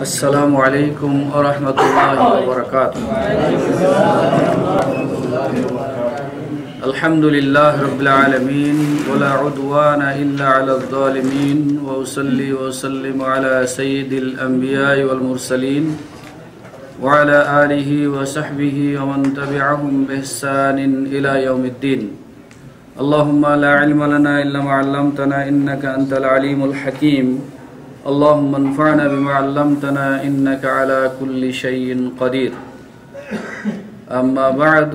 السلام عليكم ورحمة الله وبركاته. الحمد لله رب العالمين ولا عدوان إلا على الظالمين وأصلي وأسلم على سيد الأنبياء والمرسلين وعلى آله وصحبه ومن تبعهم بإحسان إلى يوم الدين. اللهم لا علم لنا إلا ما علمتنا إنك أنت العليم الحكيم. اللهم انفعنا بما علمتنا إنك على كل شيء قدير. أما بعد،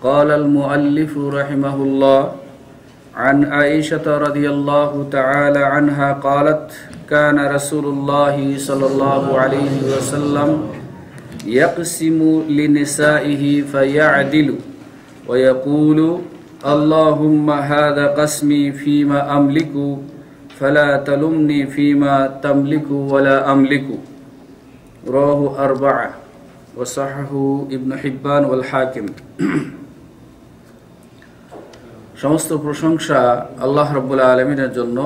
قال المؤلف رحمه الله عن عائشة رضي الله تعالى عنها قالت: كان رسول الله صلى الله عليه وسلم يقسم لنسائه فيعدل ويقول: اللهم هذا قسمي فيما أملك فلا تلمني فيما تملك ولا أملك. رواه أربعة وصححه ابن حبان والحاكم. সমস্ত প্রশংসা আল্লাহ রাব্বুল আলামিনের জন্য,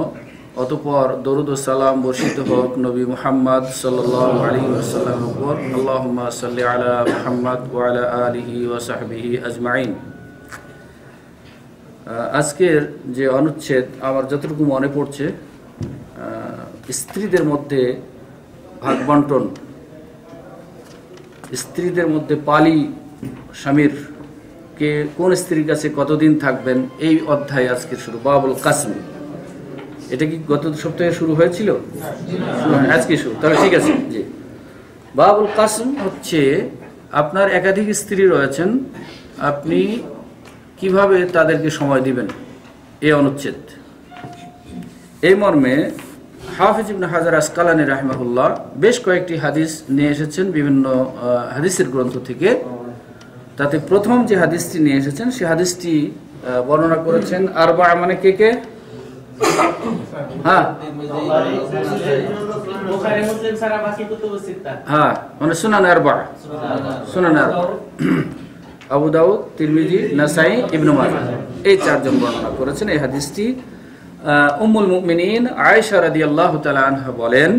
অতঃপর দরুদ ও সালাম বর্ষিত হোক নবী মুহাম্মদ সাল্লাল্লাহু আলাইহি ওয়াসাল্লামের উপর। আল্লাহুম্মা সাল্লি আলা মুহাম্মদ ওয়া আলা আলিহি ওয়া সাহবিহি আজমাইন। আজকের যে অনুচ্ছেদ আমার যতটুকু মনে পড়ছে, স্ত্রীদের মধ্যে ভাগ বন্টন, স্ত্রীদের মধ্যে পালি স্বামীর কে কোন স্ত্রীর কাছে কতদিন থাকবেন, এই অধ্যায় আজকে শুরু। বাবুল কাসম, এটা কি গত সপ্তাহে শুরু হয়েছিল? আজকে শুরু, তাহলে ঠিক আছে। জি, বাবুল কাসম হচ্ছে আপনার একাধিক স্ত্রী রয়েছেন, আপনি কিভাবে তাদেরকে সময় দিবেন, এই অনুচ্ছেদ। এই মর্মে হাফিজ ইবনে হাজার আসকালানী রাহিমাহুল্লাহ বেশ কয়েকটি হাদিস নিয়ে এসেছেন বিভিন্ন হাদিসের গ্রন্থ থেকে। তাতে প্রথম যে হাদিসটি নিয়ে এসেছেন সে হাদিসটি বর্ণনা করেছেন আরবা, মানে কে কে? হ্যাঁ, মানে সুনান আরবা, সুনান আরবা, আবু দাউদ, তিরমিজি, নাসাই, ইবনে মাজাহ, এই চারজন বর্ণনা করেছেন এই হাদিসটি। উম্মুল মুমিনিন আয়েশা রাদিয়াল্লাহু তাআলা আনহা বলেন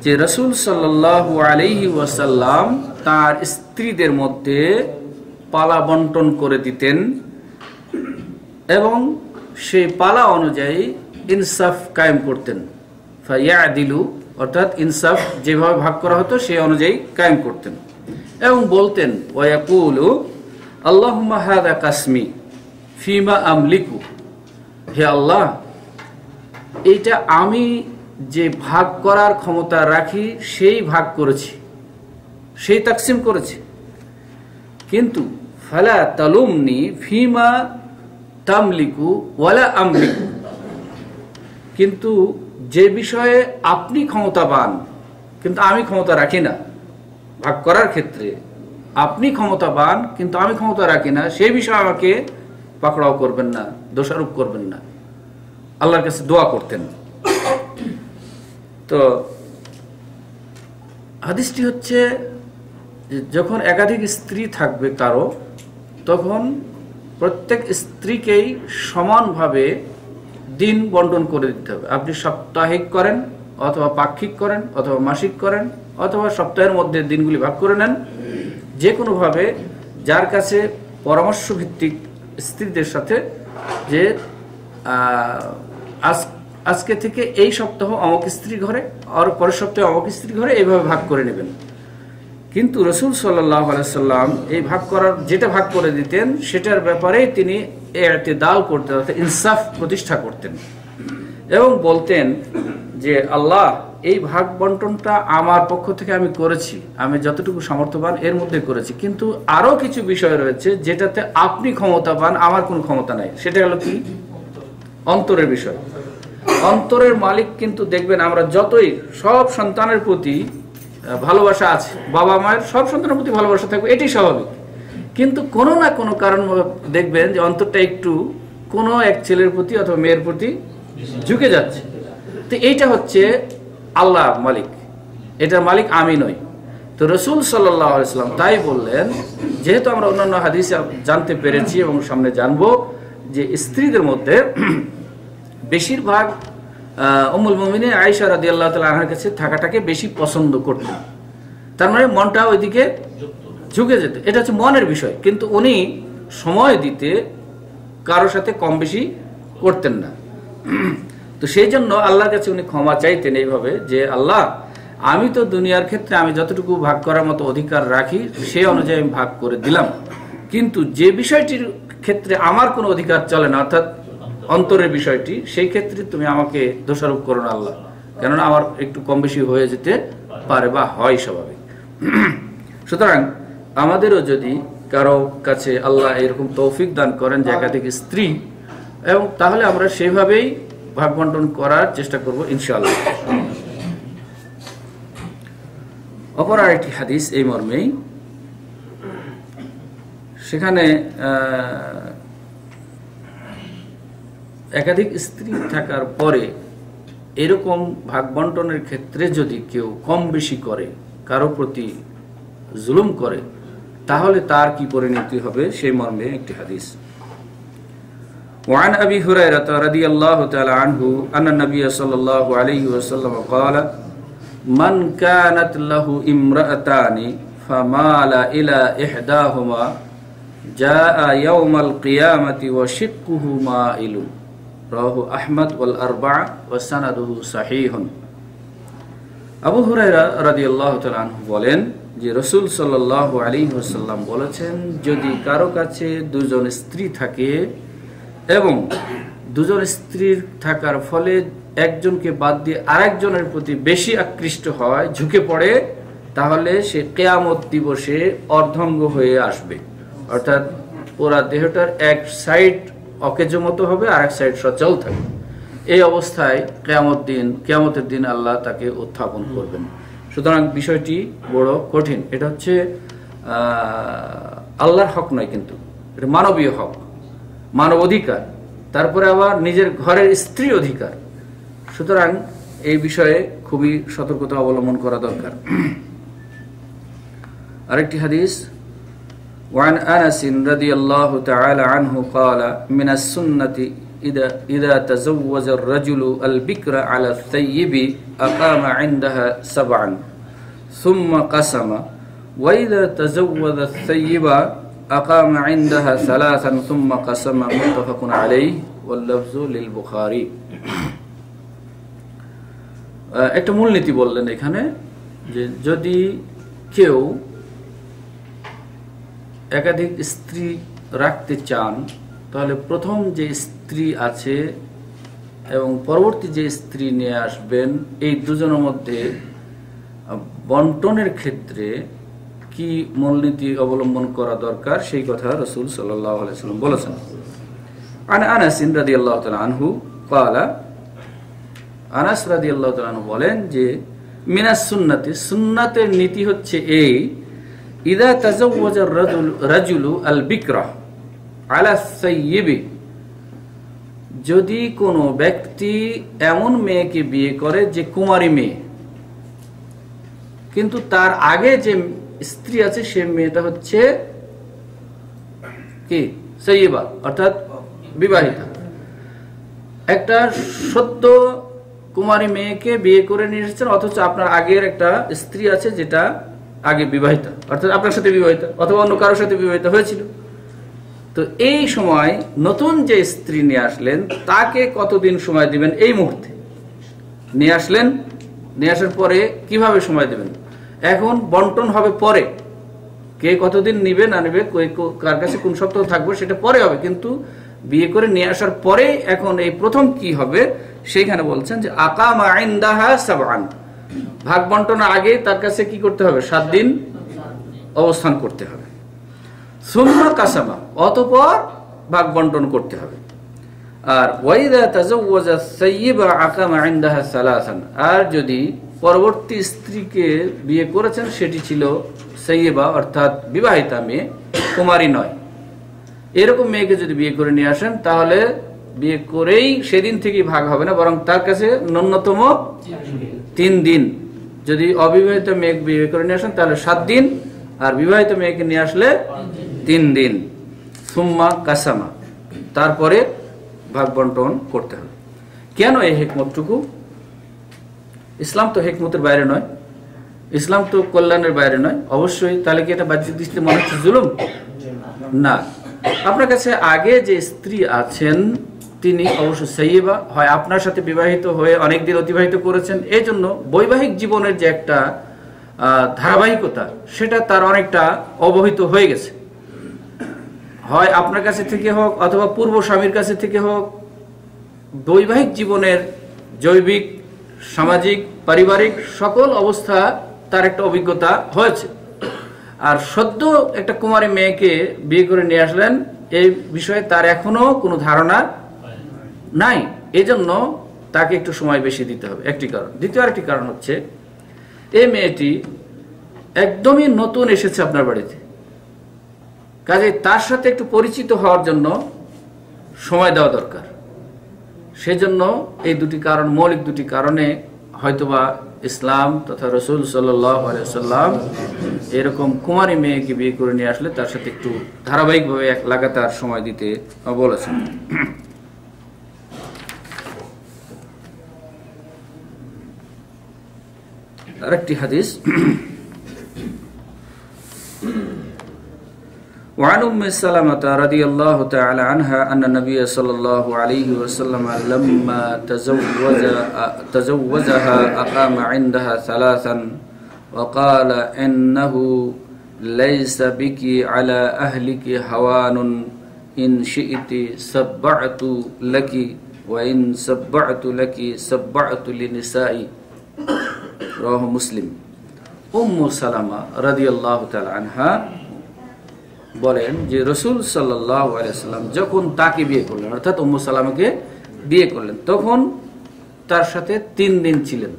যে রাসূল সাল্লাল্লাহু আলাইহি ওয়াসাল্লাম তার স্ত্রীদের মধ্যে পালা বন্টন করে দিতেন এবং সেই পালা অনুযায়ী ইনসাফ কায়েম করতেন। ফায়াদিলু, অর্থাৎ ইনসাফ যেভাবে ভাগ করা হতো সেই অনুযায়ী কায়েম করতেন এবং বলতেন: ওয়ায়াকুলু আল্লাহুম্মা হাযা কাসমি ফিমা আমলিকু, হে আল্লাহ, এইটা আমি যে ভাগ করার ক্ষমতা রাখি সেই ভাগ করেছি, সেই তাকসিম করেছি, কিন্তু ফালা তালুমনি ফিমা তামলিকু ওয়ালা আমলিকু, কিন্তু যে বিষয়ে আপনি ক্ষমতাবান কিন্তু আমি ক্ষমতা রাখি না, ভাগ করার ক্ষেত্রে আপনি ক্ষমতাবান কিন্তু আমি ক্ষমতা রাখি না, সেই বিষয়ে আমাকে পাকড়াও করবেন না, দোষারোপ করবেন না, আল্লাহর কাছে দোয়া করতেন। তো হাদিসটি হচ্ছে যখন একাধিক স্ত্রী থাকবে কারো, তখন প্রত্যেক স্ত্রীকেই সমানভাবে দিন বন্টন করে দিতে হবে। আপনি সাপ্তাহিক করেন অথবা পাক্ষিক করেন অথবা মাসিক করেন অথবা সপ্তাহের মধ্যে দিনগুলি ভাগ করে নেন, যে কোনোভাবে যার কাছে পরামর্শ ভিত্তিক স্ত্রীদের সাথে যে আজকে থেকে এই সপ্তাহ অমুক স্ত্রী ঘরে আর পরের সপ্তাহে অমুক স্ত্রী ঘরে, এইভাবে ভাগ করে নেবেন। কিন্তু রাসূল সাল্লাল্লাহু আলাইহি সাল্লাম এই ভাগ করার, যেটা ভাগ করে দিতেন সেটার ব্যাপারে তিনি ইতিদাল করতেন, অর্থাৎ ইনসাফ প্রতিষ্ঠা করতেন এবং বলতেন যে আল্লাহ, এই ভাগ বন্টনটা আমার পক্ষ থেকে আমি করেছি, আমি যতটুকু সামর্থ্যবান এর মধ্যে করেছি, কিন্তু আরো কিছু বিষয় রয়েছে যেটাতে আপনি ক্ষমতাবান, আমার কোনো ক্ষমতা নাই। সেটা হলো কি? অন্তরের বিষয়। অন্তরের মালিক কিন্তু দেখবেন, আমরা যতই সব সন্তানের প্রতি ভালোবাসা আছে, বাবা মায়ের সব সন্তানের প্রতি ভালোবাসা থাকবে, এটি স্বাভাবিক, কিন্তু কোনো না কোনো কারণ দেখবেন যে অন্তরটা একটু কোনো এক ছেলের প্রতি অথবা মেয়ের প্রতি ঝুঁকে যাচ্ছে। তো এইটা হচ্ছে আল্লাহ মালিক, এটার মালিক আমি নই। তো রাসূল সাল্লাল্লাহু আলাইহি ওয়াসাল্লাম তাই বললেন, যেহেতু আমরা অন্যান্য হাদিসে জানতে পেরেছি এবং সামনে জানবো যে স্ত্রীদের মধ্যে বেশিরভাগ উম্মুল মুমিনিন আয়েশা রাদিয়াল্লাহু তাআলা আনহার কাছে থাকাটাকে বেশি পছন্দ করতেন। তার মানে মনটা ওইদিকে ঝুঁকে যেত, এটা হচ্ছে মনের বিষয়। কিন্তু উনি সময় দিতে কারোর সাথে কম বেশি করতেন না। তো সেই জন্য আল্লাহর কাছে উনি ক্ষমা চাইতেন এইভাবে যে, আল্লাহ, আমি তো দুনিয়ার ক্ষেত্রে আমি যতটুকু ভাগ করার মতো অধিকার রাখি সেই অনুযায়ী আমি ভাগ করে দিলাম, কিন্তু যে বিষয়টির ক্ষেত্রে আমার কোনো অধিকার চলে না, অর্থাৎ অন্তরের বিষয়টি, সেই ক্ষেত্রে তুমি আমাকে দোষারোপ করো না আল্লাহ, কেননা আমার একটু কম বেশি হয়ে যেতে পারে বা হয় স্বাভাবিক। সুতরাং আমাদেরও যদি কারো কাছে আল্লাহ এরকম তৌফিক দান করেন যে একাধিক স্ত্রী, এবং তাহলে আমরা সেভাবেই ভাগ বন্টন করার চেষ্টা করব ইনশাআল্লাহ। অপর আরেকটি হাদিস এই মর্মেই, সেখানে একাধিক স্ত্রী থাকার পরে এরকম ভাগ বন্টনের ক্ষেত্রে যদি কেউ কম বেশি করে, কারো প্রতি জুলুম করে, তাহলে তার কি পরিণতি হবে সেই মর্মে একটি হাদিস। وعن أبي هريرة رضي الله تعالى عنه أن النبي صلى الله عليه وسلم قال من كانت له امرأتان فمال إلى إحداهما جاء يوم القيامة وشقه مائل রাহু আহমদ ওয়াল আরবা'a ওয়া সানাদুহু সাহিহুন। আবু হুরায়রা রাদিয়াল্লাহু তাআলা আনহু বলেন যে রাসূল সাল্লাল্লাহু আলাইহি ওয়াসাল্লাম বলেছেন, যদি কারো কাছে দুজন স্ত্রী থাকে এবং দুজন স্ত্রীর থাকার ফলে একজনকে বাদ দিয়ে আরেকজনের প্রতি বেশি আকৃষ্ট হয়, ঝুঁকে পড়ে, তাহলে সে কিয়ামত দিবসে অর্ধাঙ্গ হয়ে আসবে, অর্থাৎ পুরা দেহটার এক সাইড অকেজো মতো হবে, আরেক সাইড সচল থাকবে। এই অবস্থায় কিয়ামতের দিন আল্লাহ তাকে উত্থাপন করবেন। সুতরাং বিষয়টি বড় কঠিন। এটা হচ্ছে আল্লাহর হক নয়, কিন্তু এটা মানবীয় হক, মানব অধিকার, তারপরে আবার নিজের ঘরের স্ত্রী অধিকার। সুতরাং এই বিষয়ে খুবই সতর্কতা অবলম্বন করা দরকার। আরেকটি হাদিস, وعن أنس رضي الله تعالى عنه قال من السنة إذا تزوج الرجل البكر على الثيب أقام عندها 7 ثم قسم وإذا تزوج الثيب أقام عندها 3 ثم قسم متفق عليه واللفظ للبخاري। একটা মূলনীতি বললেন এখানে যে যদি কেউ একাধিক স্ত্রী রাখতে চান, তাহলে প্রথম যে স্ত্রী আছে এবং পরবর্তী যে স্ত্রী নিয়ে আসবেন, এই দুজনের মধ্যে বন্টনের ক্ষেত্রে কি মূলনীতি অবলম্বন করা দরকার সেই কথা রাসূল সাল্লাল্লাহু আলাইহি ওয়াসাল্লাম বলেছেন। আনাস রাদিয়াল্লাহু তাআলা আনহু قال, আনাস রাদিয়াল্লাহু তাআলা আনহু বলেন যে মিনাস সুন্নাতি, সুন্নাতের নীতি হচ্ছে এই, ইদা তাজাওয়াজা রাজুলু আল বিকরা আলা সাইয়্যিবি, যদি কোনো ব্যক্তি এমন মেয়েকে বিয়ে করে যে কুমারী মেয়ে, কিন্তু তার আগে যে স্ত্রী আছে সে মেয়েটা হচ্ছে কি সাইয়্যিবা, অর্থাৎ বিবাহিতা। একটা সদ্য কুমারী মেয়েকে বিয়ে করে নিয়ে এসেছেন, অথচ আপনার আগের একটা স্ত্রী আছে যেটা আগে বিবাহিতা, অর্থাৎ আপনার সাথে বিবাহিতা অথবা অন্য কারোর সাথে বিবাহিত হয়েছিল। তো এই সময় নতুন যে স্ত্রী নিয়ে আসলেন তাকে কতদিন সময় দিবেন? এই মুহূর্তে নিয়ে আসলেন, নিয়ে আসার পরে কিভাবে সময় দিবেন? এখন বন্টন হবে পরে, কে কতদিন নিবে না নিবে, কার কাছে কোন সপ্তাহ থাকবে সেটা পরে হবে, কিন্তু বিয়ে করে নিয়ে আসার পরে এখন এই প্রথম কি হবে সেইখানে বলছেন যে আকামা ইনদাহা 7, ভাগ বন্টনের আগে তার কাছে কি করতে হবে? 7 দিন অবস্থান করতে হবে। সুম্মা কাসামা, অতঃপর ভাগ বন্টন করতে হবে। আর ওয়াইদা তাজাওয়াজা সাইয়্যিবা আকামা ইনদাহা 3, আর যদি পরবর্তী স্ত্রীকে বিয়ে করেছেন সেটি ছিল সাইয়্যিবা অর্থাৎ বিবাহিতা মেয়ে, কুমারী নয়, এরকম মেয়েকে যদি বিয়ে করে নিয়ে আসেন তাহলে বিয়ে করেই সেদিন থেকেই ভাগ হবে না, বরং তার কাছে ন্যূনতম 3 দিন। যদি অবিবাহিত মেয়ে বিয়ে করে নিয়ে আসেন তাহলে 7 দিন, আর বিবাহিত মেয়েকে নিয়ে আসলে 3 দিন। সুম্মা কাসামা, তারপরে ভাগ বন্টন করতে হবে। কেন এই হিকমতটুকু? ইসলাম তো হিকমতের বাইরে নয়, ইসলাম তো কল্যাণের বাইরে নয়। অবশ্যই তাহলে কি এটা বাহ্যিক দৃষ্টিতে মনে হচ্ছে জুলুম? না। আপনার কাছে আগে যে স্ত্রী আছেন তিনি অবশ্য সাইয়্যিবা, হয় আপনার সাথে বিবাহিত হয়ে অনেকদিন অতিবাহিত করেছেন, এই জন্য বৈবাহিক জীবনের যে একটা ধারাবাহিকতা সেটা তার অনেকটা অবহিত হয়ে গেছে। হয় আপনার কাছে থেকে হোক অথবা পূর্ব স্বামীর কাছে থেকে হোক, বৈবাহিক জীবনের জৈবিক, সামাজিক, পারিবারিক সকল অবস্থা তার একটা অভিজ্ঞতা হয়েছে। আর সদ্য একটা কুমারী মেয়েকে বিয়ে করে নিয়ে আসলেন, এই বিষয়ে তার এখনো কোনো ধারণা নাই। এই জন্য তাকে একটু সময় বেশি দিতে হবে, একটি কারণ। দ্বিতীয় আরেকটি কারণ হচ্ছে এই মেয়েটি একদমই নতুন এসেছে আপনার বাড়িতে, কাজে তার সাথে একটু পরিচিত হওয়ার জন্য সময় দেওয়া দরকার। সেজন্য এই দুটি কারণ, মৌলিক দুটি কারণে হয়তোবা ইসলাম তথা রাসূল সাল্লাল্লাহু আলাইহি ওয়াসাল্লাম এরকম কুমারী মেয়েকে বিয়ে করে নিয়ে আসলে তার সাথে একটু ধারাবাহিকভাবে লাগাতার সময় দিতে বলেছেন। আরেকটি হাদিস, وعن أم سلمة رضي الله تعالى عنها أن النبي صلى الله عليه وسلم لما تزوجها أقام عندها ثلاثا وقال إنه ليس بك على أهلك هوان إن شئت سبعت لك وإن سبعت لك سبعت لنسائي রাওয়াহু মুসলিম। উম্মু সালামা রাদিয়াল্লাহু তাআলা আনহা বলেন যে রাসূল সাল্লাল্লাহু আলাইহি ওয়াসাল্লাম যখন তাকে বিয়ে করলেন, অর্থাৎ উম্মু সালামাকে বিয়ে করলেন, তখন তার সাথে 3 দিন ছিলেন।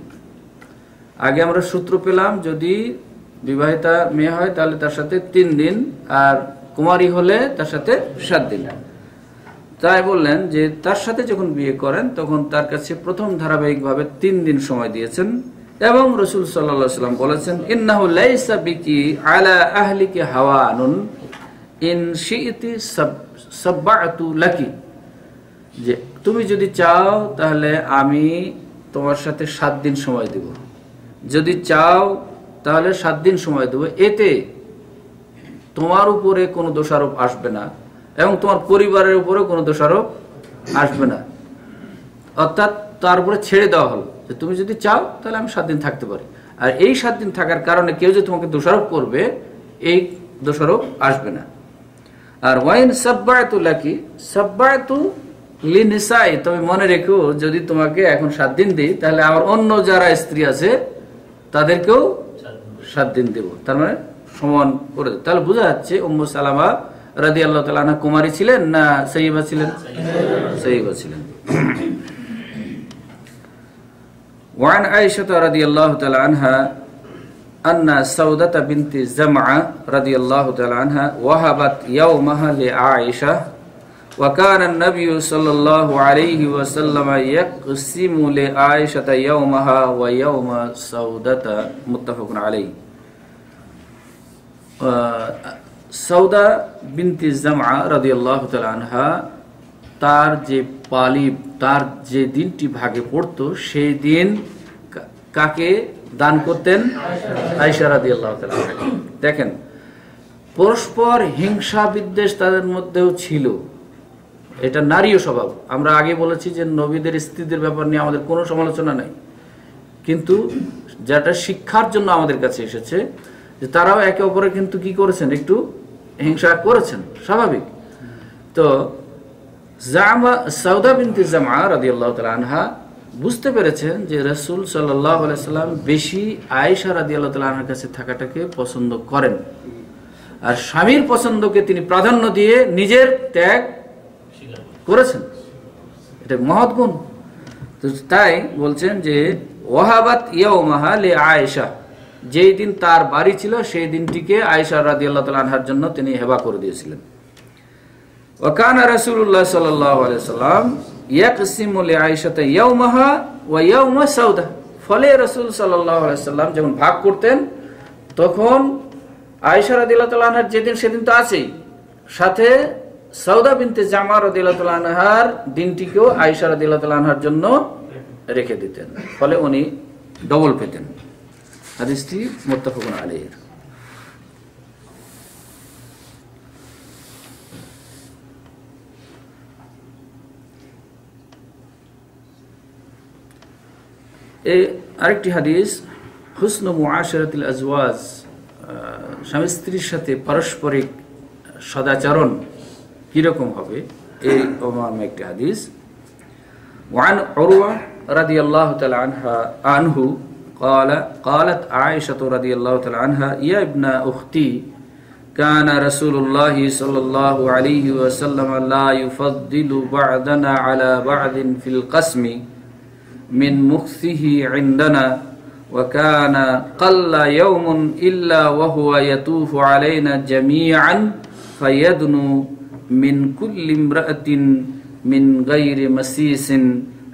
আগে আমরা সূত্র পেলাম যদি বিবাহিতা মেয়ে হয় তাহলে তার সাথে 3 দিন, আর কুমারী হলে তার সাথে 7 দিন। তাই বললেন যে তার সাথে যখন বিয়ে করেন তখন তার কাছে প্রথম ধারাবাহিকভাবে 3 দিন সময় দিয়েছেন, এবং রাসূল সাল্লাল্লাহু আলাইহি ওয়াসাল্লাম বলেছেন ইন্নাহু লাইসা বিকি আলা আহলিকি হাওয়ানুন ইন শিইতি সাববাতু লাকি, যে তুমি যদি চাও তাহলে আমি তোমার সাথে 7 দিন সময় দেব, যদি চাও তাহলে 7 দিন সময় দেব, এতে তোমার উপরে কোনো দোষারোপ আসবে না এবং তোমার পরিবারের উপরে কোনো দোষারোপ আসবে না। অর্থাৎ তার উপরে ছেড়ে দেওয়া হলো যে তুমি যদি চাও তাহলে আমি 7 দিন থাকতে পারি, আর এই 7 দিন থাকার কারণে কেউ যে তোমাকে দোষারোপ করবে এই দোষারোপ আসবে না। আর ওয়াইন সাব্বাতু লাকি সাব্বাতু লিনিসাই, তুমি মনে রেখো যদি তোমাকে এখন 7 দিন দিই তাহলে আমার অন্য যারা স্ত্রী আছে তাদেরকেও 7 দিন দেব, তার মানে সমান করে। তাহলে বোঝা যাচ্ছে উম্মু সালামা রাদিয়াল্লাহু তাআলা আনহা কুমারী ছিলেন না সাইয়্যিবা ছিলেন? সাইয়্যিবা ছিলেন। وعن عائشة رضي الله تعالى عنها أن سودة بنت زمعة رضي الله تعالى عنها وهبت يومها لعائشة وكان النبي صلى الله عليه وسلم يقسم لعائشة يومها ويوم سودة متفق عليه। সৌদা বিনতি জামআ রাদিয়াল্লাহু তাআলা আনহা তার যে পালি, তার যে দিনটি ভাগে পড়তো সেই দিন কাকে দান করতেন? আয়েশা রাদিয়াল্লাহু তাআলা আনহা। দেখেন, পরস্পর হিংসা বিদ্বেষ তাদের মধ্যেও ছিল, এটা নারীয় স্বভাব। আমরা আগে বলেছি যে নবীদের স্ত্রীদের ব্যাপার নিয়ে আমাদের কোনো সমালোচনা নাই, কিন্তু যেটা শিক্ষার জন্য আমাদের কাছে এসেছে যে তারাও একে অপরের কিন্তু কি করেছেন, একটু হিংসা করেছেন, স্বাভাবিক। তো সৌদা বিনতে জামআ রাদিয়াল্লাহু তাআলা আনহা বুঝতে পেরেছেন যে রাসূল সাল্লাল্লাহু আলাইহি সাল্লাম বেশি আয়েশা রাদিয়াল্লাহু তাআলা আনহার কাছে থাকাটাকে পছন্দ করেন, আর স্বামীর পছন্দকে তিনি প্রাধান্য দিয়ে নিজের ত্যাগ করেছেন, এটা মহৎ গুণ। তো তাই বলছেন যে ওয়াহাবাত ইয়াউমাহা লি আয়েশা, যেই দিন তার বাড়ি ছিল সেই দিনটিকে আয়েশা রাদিয়াল্লাহু তাআলা আনহার জন্য তিনি হেবা করে দিয়েছিলেন। ওয়া কানা রাসূলুল্লাহ সাল্লাল্লাহু আলাইহি ওয়াসাল্লাম ইয়াকসিমু লিআয়েশাতা ইয়াউমাহা ওয়া ইয়াউমা সাউদা, ফলে রাসূল সাল্লাল্লাহু আলাইহি ওয়াসাল্লাম যখন ভাগ করতেন তখন আয়েশা রাদিয়াল্লাহু তাআলা আনহার যেদিন সেদিন তো আছেই, সাথে সাউদা বিনতে জামা রাদিয়াল্লাহু তাআলা আনহার দিনটিকেও আয়েশা রাদিয়াল্লাহু তাআলা আনহার জন্য রেখে দিতেন, ফলে উনি ডবল পেতেন। হাদিসটি মুত্তাফাকুন আলাইহি। এই আরেকটি হাদিস, হুসনু মুআশারাতিল আজওয়াজ, স্বামী স্ত্রীর সাথে পারস্পরিক সদাচরণ কিরকম হবে, এই একটি হাদিস। وعن عروة رضي الله تعالى عنه قالت عائشة رضي الله تعالى عنها يا ابن أختي كان رسول الله صلى الله عليه وسلم لا يفضل بعضنا على بعض في القسم من مكثه عندنا وكان قل يوم إلا وهو يطوف علينا جميعا فيدنو من كل امرأة من غير مسيس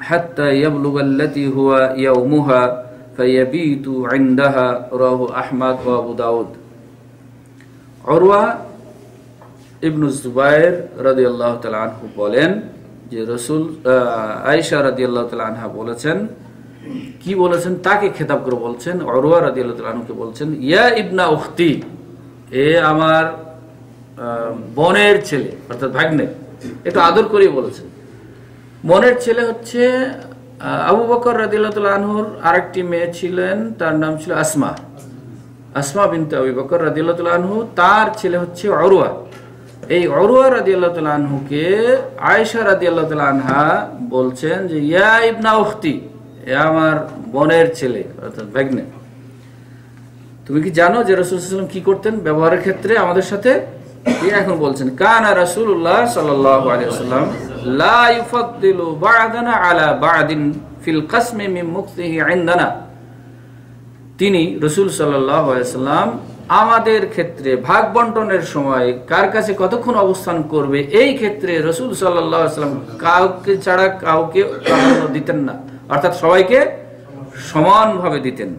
حتى يبلغ التي هو يومها فيبيت عندها رواه أحمد وأبو داود। উরওয়া ইবনে যুবাইর রাদিয়াল্লাহু তাআলা আনহু বলেন যে রাসূল আয়েশা রাদিয়াল্লাহু তাআলা আনহা বলেছেন, কি বলেছেন তাকে খেতাব করে বলছেন, উরওয়া রাদিয়াল্লাহু তাআলা আনহুকে বলছেন, ইয়া ইবনা উখতি, এ আমার বোনের ছেলে, অর্থাৎ ভাগ্নে, একটু আদর করে বলেছেন। বোনের ছেলে হচ্ছে আবু বকর রাদিয়াল্লাহু তাআলা আনহুর আরেকটি মেয়ে ছিলেন, তার নাম ছিল আসমা বিনতে আবু বকর রাদিয়াল্লাহু তাআলা আনহু, তার ছেলে হচ্ছে উরওয়া। এই উরওয়া রাদিয়াল্লাহু তাআলা আনহুকে আয়েশা রাদিয়াল্লাহু তাআলা আনহা বলছেন যে ইয়া ইবনা উখতি, এ আমার বোনের ছেলে, অর্থাৎ ভাগ্নে, তুমি কি জানো যে রাসূল সাল্লাল্লাহু আলাইহি ওয়াসাল্লাম কি করতেন ব্যবহারের ক্ষেত্রে আমাদের সাথে? এখন বলছেন কানা রাসূলুল্লাহ সাল্লাল্লাহু আলাইহি ওয়াসাল্লাম লা ইউফাদ্দিলু বা'দানা আলা বা'দিন ফিল কসমি মিন মুকসিহি ইনদানা, তিনি রাসূল সাল্লাল্লাহু আলাইহি ওয়াসাল্লাম আমাদের ক্ষেত্রে ভাগ বন্টনের সময় কার কাছে কতক্ষণ অবস্থান করবে এই ক্ষেত্রে রাসূল সাল্লাল্লাহু আলাইহি ওয়াসাল্লাম কাউকে ছাড়া কাউকে প্রাধান্য দিতেন না, অর্থাৎ সবাইকে সমানভাবে দিতেন।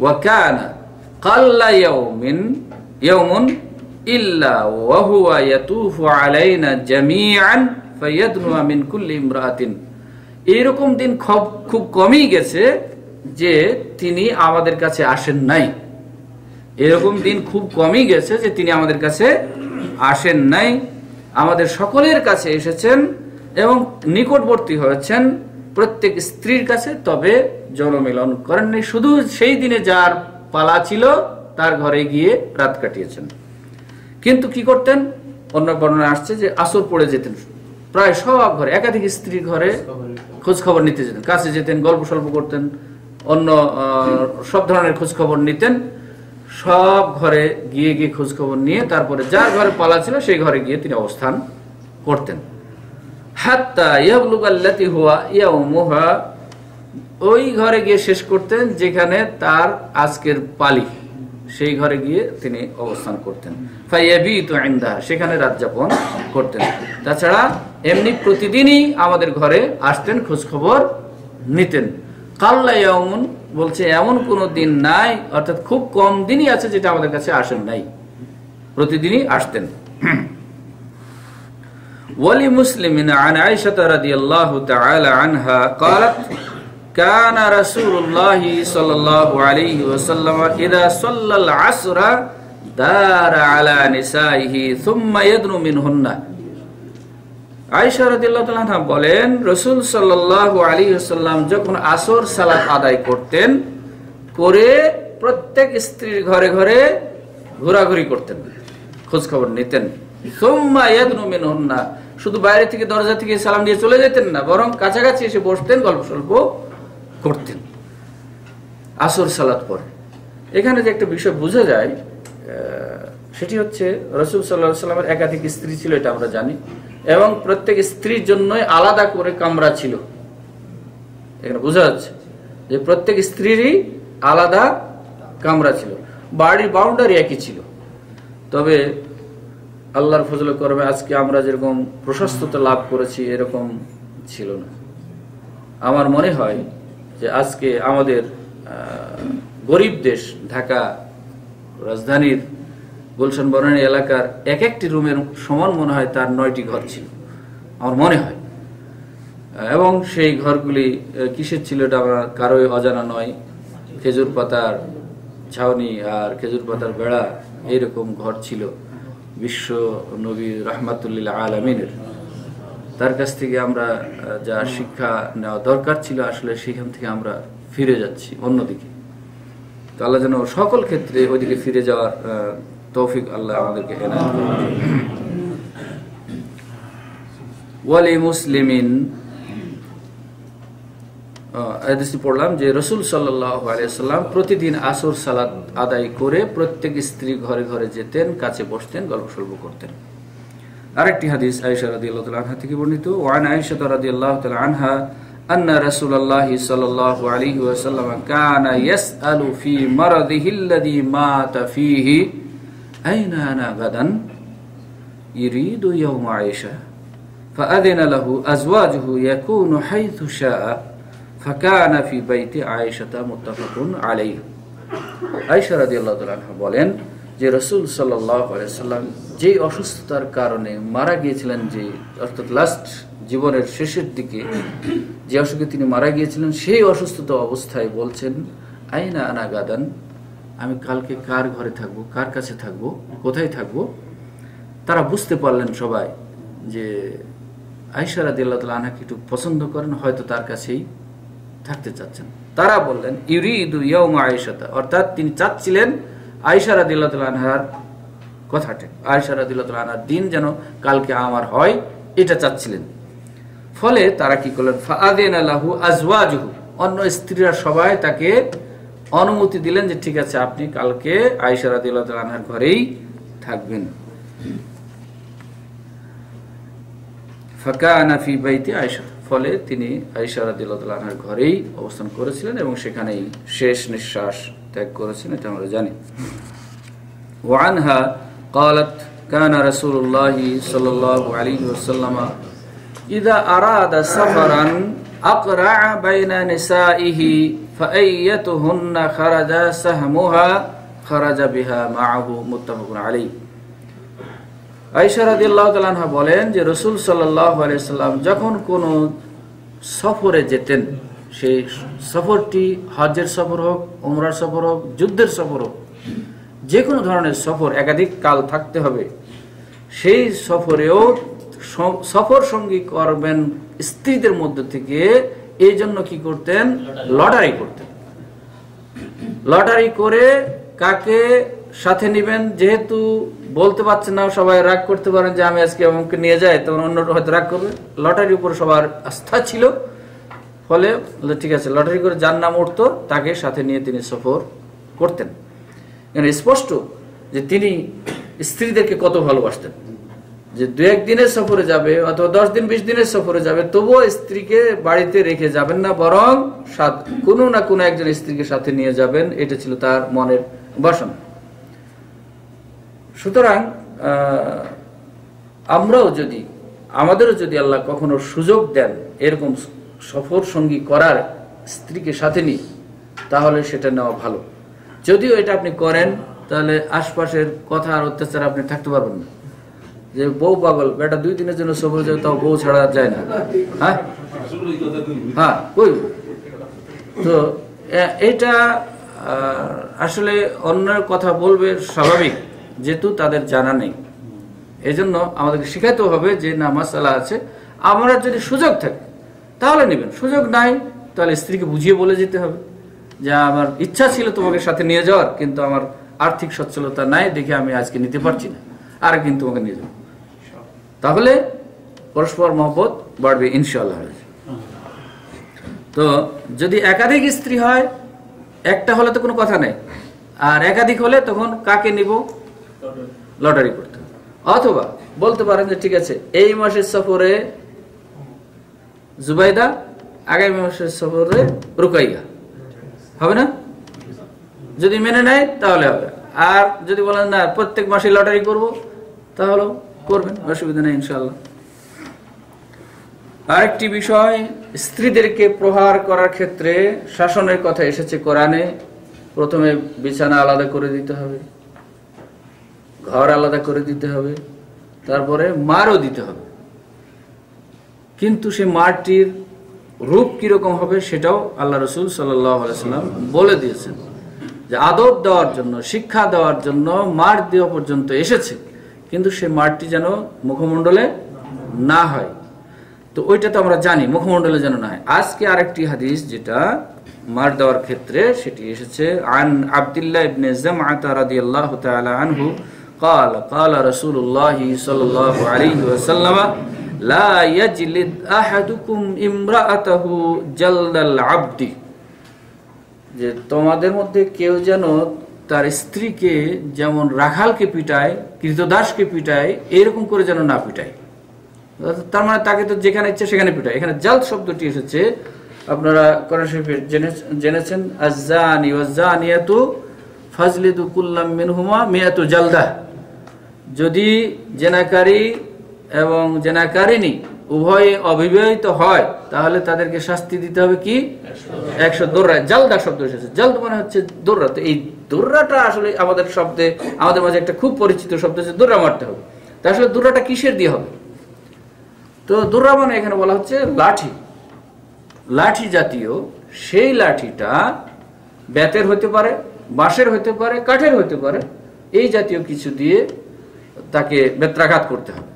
ওয়া কানা কাল্লা ইয়াউমুন ইল্লা ওয়া হুয়া ইয়াতুফু আলাইনা জামিআন ফায়াদনু মিন কুল্লি ইমরাআতিন, এরকম দিন খুব কমই গেছে যে তিনি আমাদের কাছে আসেন নাই, এরকম দিন খুব কমই গেছে যে তিনি আমাদের কাছে আসেন নাই, আমাদের সকলের কাছে এসেছেন এবং নিকটবর্তী হয়েছেন প্রত্যেক স্ত্রীর কাছে, তবে জনমিলন করেননি, শুধু সেই দিনে যার পালা ছিল তার ঘরে গিয়ে রাত কাটিয়েছেন। কিন্তু কি করতেন, অন্য বর্ণনা আসছে যে আসর পড়ে যেতেন, প্রায় সব ঘরে, একাধিক স্ত্রীর ঘরে খোঁজ খবর নিতে যেতেন, কাছে যেতেন, গল্প সল্প করতেন, অন্য সব ধরনের খোঁজ খবর নিতেন, সব ঘরে গিয়ে গিয়ে খোঁজ খবর নিয়ে তারপরে যার ঘরে পালা ছিল সেই ঘরে গিয়ে তিনি অবস্থান করতেন। হাত্তা ইয়াবলুগাল্লাতি হুয়া ইয়াউমুহা, ওই ঘরে গিয়ে শেষ করতেন যেখানে তার আজকের পালি, সেই ঘরে গিয়ে তিনি অবস্থান করতেন। ফায়াবিতু ইনদাহা, সেখানে রাত যাপন করতেন। তাছাড়া এমনি প্রতিদিনই আমাদের ঘরে আসতেন, খোঁজ খবর নিতেন। কাল্লা ইয়াউমুন বলছে এমন কোন দিন নাই, অর্থাৎ খুব কম দিনই আছে যেটা আমাদের কাছে আসেন নাই, প্রতিদিনই আসতেন। ওয়ালি মুসলিমিন আন আয়েশা রাদিয়াল্লাহু তাআলা আনহা قالت كان رسول الله صلى الله عليه وسلم اذا صلى العصر دار على نسائه ثم يدنو منهن। আয়েশা রাদিয়াল্লাহু তাআলা আনহা বলেন, রাসূল সাল্লাল্লাহু আলাইহি ওয়াসাল্লাম যখন আসর সালাত আদায় করতেন, করে প্রত্যেক স্ত্রীর ঘরে ঘরে ঘোরাঘুরি করতেন, খোঁজ খবর নিতেন। সুম্মা ইয়াদনু মিনহুন্না, শুধু বাইরে থেকে দরজা থেকে সালাম দিয়ে চলে যেতেন না, বরং কাছাকাছি এসে বসতেন, গল্প সল্প করতেন আসর সালাত পরে। এখানে যে একটা বিষয় বোঝা যায় সেটি হচ্ছে রাসূল সাল্লাল্লাহু আলাইহি ওয়াসাল্লামের একাধিক স্ত্রী ছিল, এটা আমরা জানি, এবং প্রত্যেক স্ত্রীর জন্যই আলাদা করে কামরা ছিল। এখানে বোঝা যাচ্ছে যে প্রত্যেক স্ত্রীরই আলাদা কামরা ছিল, বাড়ির বাউন্ডারি একই ছিল। তবে আল্লাহর ফজল করবে আজকে আমরা যেরকম প্রশস্ততা লাভ করেছি এরকম ছিল না। আমার মনে হয় যে আজকে আমাদের গরিব দেশ ঢাকা রাজধানীর গুলশান বনানী এলাকার এক একটি রুমের সমান মনে হয় তার 9টি ঘর ছিল আমার মনে হয়, এবং সেই ঘরগুলি কিসের ছিল এটা আমার কারোই অজানা নয়। খেজুর পাতার ছাউনি আর খেজুর পাতার বেড়া, এইরকম ঘর ছিল বিশ্ব নবী রাহমাতুল্লিল আলামিনের। তার কাছ থেকে আমরা যা শিক্ষা নেওয়া দরকার ছিল আসলে সেখান থেকে আমরা ফিরে যাচ্ছি অন্যদিকে। তো আল্লাহ যেন সকল ক্ষেত্রে ওইদিকে ফিরে যাওয়ার তৌফিক আল্লাহ আমাদেরকে এনায়েত করুন। ওয়ালি মুসলিমিন হাদিসে পড়লাম যে রাসূল সাল্লাল্লাহু আলাইহি ওয়াসাল্লাম প্রতিদিন আসর সালাত আদায় করে প্রত্যেক স্ত্রী ঘরে ঘরে যেতেন, কাছে বসতেন, গল্পসল্প করতেন। আরেকটি হাদিস আয়েশা রাদিয়াল্লাহু তাআলা আনহা থেকে বর্ণিত, ওয়ান আয়েশা রাদিয়াল্লাহু তাআলা আনহা আন্না রাসূলুল্লাহ সাল্লাল্লাহু আলাইহি ওয়াসাল্লাম কানা ইয়াসআলু ফি মারাদিহি আল্লাযী মাতা ফীহি আইনা আনা গাদান ইরিদু ইয়াওম আয়েশা ফাআযিনা লাহু আজওয়াজুহু ইয়াকুনু হাইথু শাআ ফাকানা ফি বাইতি আয়েশা মুত্তাফাকুন আলাইহি। আয়েশা রাদিয়াল্লাহু তাআলা আনহা বলেন যে রাসূল সাল্লাল্লাহু আলাইহি ওয়াসাল্লাম যে অসুস্থতার কারণে মারা গিয়েছিলেন, যে অর্থাৎ লাস্ট জীবনের শেষের দিকে যে অসুখে তিনি মারা গিয়েছিলেন, সেই অসুস্থতা অবস্থায় বলছেন আইনা আনা গাদান, আমি কালকে কার ঘরে থাকবো, কার কাছে থাকবো, কোথায় থাকবো। তারা বুঝতে পারলেন সবাই যে আয়েশা রাদিয়াল্লাহু তাআলা আনহাকে একটু পছন্দ করেন, হয়তো তার কাছেই থাকতে চাচ্ছেন। তারা বললেন ইউরিদু ইয়াউমা আয়েশাতা, অর্থাৎ তিনি চাচ্ছিলেন আয়েশা রাদিয়াল্লাহু তাআলা আনহার কথাটা, আয়েশা রাদিয়াল্লাহু তাআলা আনহার দিন যেন কালকে আমার হয়, এটা চাচ্ছিলেন। ফলে তারা কি করলেন, ফাআযিনা লাহু আজওয়াজুহু, অন্য স্ত্রীরা সবাই তাকে অনুমতি দিলেন যে ঠিক আছে আপনি কালকে আয়েশা রাদিয়াল্লাহু তাআলা আনহার ঘরেই থাকবেন। ফাকানা ফি বাইতি আয়েশা, ফলে তিনি আয়েশা রাদিয়াল্লাহু তাআলা আনহার ঘরেই অবস্থান করেছিলেন এবং সেখানেই শেষ নিঃশ্বাস ত্যাগ করেছেন, এটা আমরা জানি। ওয়া আনহা قالت كان رسول الله صلى الله عليه وسلم إذا أراد سفرا أقرع بين نسائه فأيتهن خرج سهمها خرج بها معه متفق عليه। আয়েশা রাদিয়াল্লাহু তাআলা আনহা বলেন যে রাসূল সাল্লাল্লাহু আলাইহি ওয়াসাল্লাম যখন কোনো সফরে যেতেন, সেই সফরটি হজ্জের সফর হোক, উমরার সফর হোক, যুদ্ধের সফর হোক, যে কোনো ধরনের সফর একাধিক কাল থাকতে হবে, সেই সফরেও সফর সঙ্গী করবেন স্ত্রীদের মধ্য থেকে। এই জন্য কি করতেন, লটারি করতেন। লটারি করে কাকে সাথে নিবেন, যেহেতু বলতে পারছেন না, সবাই রাগ করতে পারেন যে আমি আজকে আমাকে নিয়ে যাই, তখন অন্য হয়তো রাগ করবে। লটারির উপর সবার আস্থা ছিল, ফলে ঠিক আছে লটারি করে যার নাম উঠতো তাকে সাথে নিয়ে তিনি সফর করতেন। স্পষ্ট যে তিনি স্ত্রীদেরকে কত ভালোবাসতেন, যে 2-1 দিনের সফরে যাবে অথবা 10 দিন 20 দিনের সফরে যাবে, তবুও স্ত্রীকে বাড়িতে রেখে যাবেন না, বরং কোনো না কোনো একজন স্ত্রীকে সাথে নিয়ে যাবেন, এটা ছিল তার মনের বাসনা। সুতরাং আমাদেরও যদি আল্লাহ কখনো সুযোগ দেন এরকম সফর সঙ্গী করার, স্ত্রীকে সাথে নিয়ে, তাহলে সেটা নেওয়া ভালো। যদিও এটা আপনি করেন তাহলে আশপাশের কথা আর অত্যাচার আপনি থাকতে পারবেন না, যে বউ পাগল বেটা 2 দিনের জন্য সফরে যাবে, তাও বউ ছাড়া যায় না। হ্যাঁ কই তো এটা আসলে অন্যের কথা বলবে স্বাভাবিক, যেহেতু তাদের জানা নেই। এই জন্য আমাদেরকে শিখাইতে হবে যে না, মাসালা আছে, আমরা যদি সুযোগ থাকে তাহলে নেবেন, সুযোগ নাই তাহলে স্ত্রীকে বুঝিয়ে বলে যেতে হবে যে আমার ইচ্ছা ছিল তোমাকে সাথে নিয়ে যাওয়ার, কিন্তু আমার আর্থিক সচ্ছলতা নাই দেখে আমি আজকে নিতে পারছি না, আর কিন্তু তোমাকে নিয়ে যাবো। তাহলে পরস্পর মহব্বত বাড়বে ইনশাআল্লাহ। তো যদি একাধিক স্ত্রী হয়, একটা হলে তো কোনো কথা নেই, আর একাধিক হলে তখন কাকে নিব, লটারি করতে। অথবা বলতে পারেন যে ঠিক আছে এই মাসের সফরে জুবাইদা, আগামী মাসের সফরে রুকাইয়া, হবে না? যদি মেনে নেয় তাহলে হবে, আর যদি বলেন না প্রত্যেক মাসে লটারি করব, তাহলে করবেন, অসুবিধা নেই ইনশাআল্লাহ। আরেকটি বিষয়, স্ত্রীদেরকে প্রহার করার ক্ষেত্রে শাসনের কথা এসেছে কোরআনে। প্রথমে বিছানা আলাদা করে দিতে হবে, ঘর আলাদা করে দিতে হবে, তারপরে মারও দিতে হবে। কিন্তু সেই মারটির রূপ কিরকম হবে সেটাও আল্লাহ রসুল সাল্লাল্লাহু আলাইহি ওয়াসাল্লাম বলে দিয়েছেন, যে আদব দেওয়ার জন্য, শিক্ষা দেওয়ার জন্য মার দেওয়া পর্যন্ত এসেছে, কিন্তু সেই মারটি যেন মুখমণ্ডলে না হয়। তো ওইটা তো আমরা জানি, মুখমণ্ডলে যেন না হয়। আজকে আরেকটি হাদিস যেটা মার দেওয়ার ক্ষেত্রে সেটি এসেছে, আন আব্দুল্লাহ ইবনে জামআহ রাদিয়াল্লাহু তাআলা আনহু قال قال رسول الله صلى الله عليه وسلم لا يجلد احدكم امراته جلد العبد, যে তোমাদের মধ্যে কেউ যেন তার স্ত্রীকে যেমন রাখালকে পিটায়, কৃতদাসকে পিটায়, এরকম করে যেন না পিটায়। তার মানে তাকে তো যেখানে ইচ্ছে সেখানে পিটায়। এখানে জালদ শব্দটি এসেছে, আপনারা কোরআন শরীফে জেনেছেন, আয-যানি ওয়াজ-যানিয়াতু ফাজলিদু কুল্লাম মিনহুমা মিয়াতু জালদা। যদি জেনাকারী এবং জেনাকারিনী উভয়ে অবিবাহিত হয় তাহলে তাদেরকে শাস্তি দিতে হবে কি 100 দোররা। জালদা শব্দ এসেছে, জালদ মানে হচ্ছে দোররা। তো এই দোররাটা আসলে আমাদের শব্দে, আমাদের মাঝে একটা খুব পরিচিত শব্দ হচ্ছে দোররা মারতে হবে। তা আসলে দোররাটা কিসের দিয়ে হবে? তো দোররা মানে এখানে বলা হচ্ছে লাঠি, লাঠি জাতীয়। সেই লাঠিটা বেতের হতে পারে, বাঁশের হতে পারে, কাঠের হতে পারে, এই জাতীয় কিছু দিয়ে তাকে বেত্রাঘাত করতে হবে।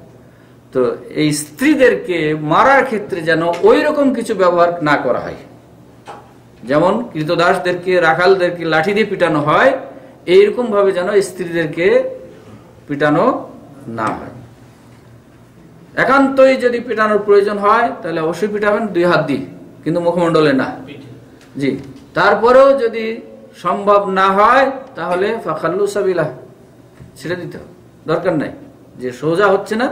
তো এই স্ত্রীদেরকে মারার ক্ষেত্রে যেন ওই রকম কিছু ব্যবহার না করা হয়, যেমন কৃতদাসদেরকে, রাখালদেরকে লাঠি দিয়ে পিটানো হয়, এইরকম ভাবে যেন স্ত্রীদেরকে পিটানো না হয়। একান্তই যদি পিটানোর প্রয়োজন হয় তাহলে অবশ্যই পিটাবেন 2 হাত দিয়ে, কিন্তু মুখমণ্ডলে না। জি, তারপরেও যদি সম্ভব না হয় তাহলে ফাখাল্লু সাবিলা, ছেড়ে দিতে হবে, দরকার নাই। যে সোজা হচ্ছে না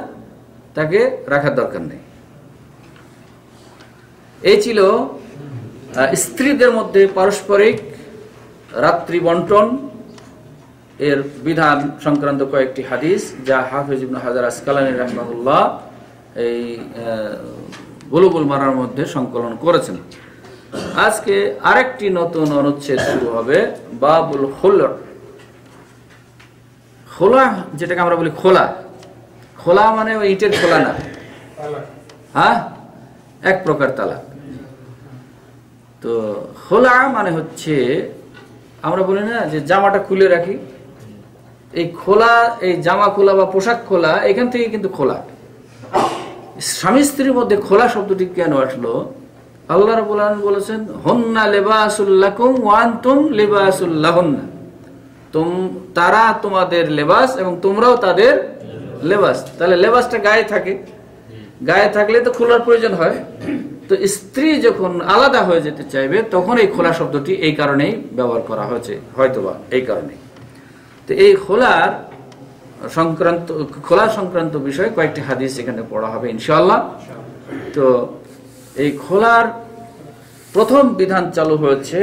তাকে রাখার দরকার নেই। এই ছিল স্ত্রীদের মধ্যে পারস্পরিক রাত্রি বন্টন এর বিধান সংক্রান্ত কয়েকটি হাদিস, যা হাফেজ ইবনে হাজার আসকালানী রাহিমাহুল্লাহ এই বুলুগুল মারার মধ্যে সংকলন করেছেন। আজকে আরেকটি নতুন অনুচ্ছেদ শুরু হবে, বাবুল খুলর। খোলা, যেটাকে আমরা বলি খোলা, খোলা মানে ওই ইটের খোলা না, হ্যাঁ, এক প্রকার তালাক। তো খোলা মানে হচ্ছে, আমরা বলি না যে জামাটা খুলে রাখি, এই খোলা, এই জামা খোলা বা পোশাক খোলা, এখান থেকে কিন্তু খোলা। স্বামী স্ত্রীর মধ্যে খোলা শব্দটি কেন আসলো? আল্লাহ রাব্বুল আলামিন বলেছেন, হুন্না লিবাসুল লাকুম ওয়া আনতুম লিবাসুল লাহুন্না, তারা তোমাদের লেবাস এবং তোমরাও তাদের লেবাস। তাহলে লেবাসটা গায়ে থাকে, গায়ে থাকলে তো খোলার প্রয়োজন হয়। তো স্ত্রী যখন আলাদা হয়ে যেতে চাইবে তখন এই খোলা শব্দটি এই কারণেই ব্যবহার করা হয়েছে, হয়তোবা এই কারণে। তো এই খোলা সংক্রান্ত বিষয়ে কয়েকটি হাদিস এখানে পড়া হবে ইনশাআল্লাহ। তো এই খোলার প্রথম বিধান চালু হয়েছে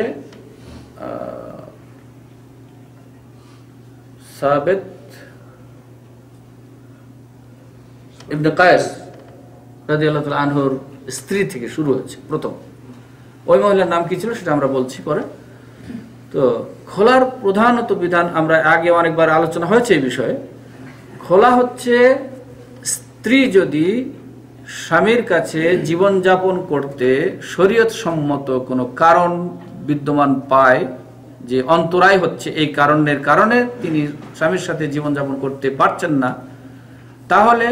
সাবিত ইবনে কায়েস রাদিয়াল্লাহু তাআলা আনহুর স্ত্রী থেকে শুরু হয়েছে প্রথম। ওই মহিলার নাম কি ছিল সেটা আমরা বলছি পরে। তো খোলার প্রধানত বিধান আমরা আগে অনেকবার আলোচনা হয়েছে এই বিষয়ে। খোলা হচ্ছে স্ত্রী যদি স্বামীর কাছে জীবনযাপন করতে শরীয়ত সম্মত কোনো কারণ বিদ্যমান পায়, যে অন্তরায় হচ্ছে, এই কারণের কারণে তিনি স্বামীর সাথে জীবনযাপন করতে পারছেন না, তাহলে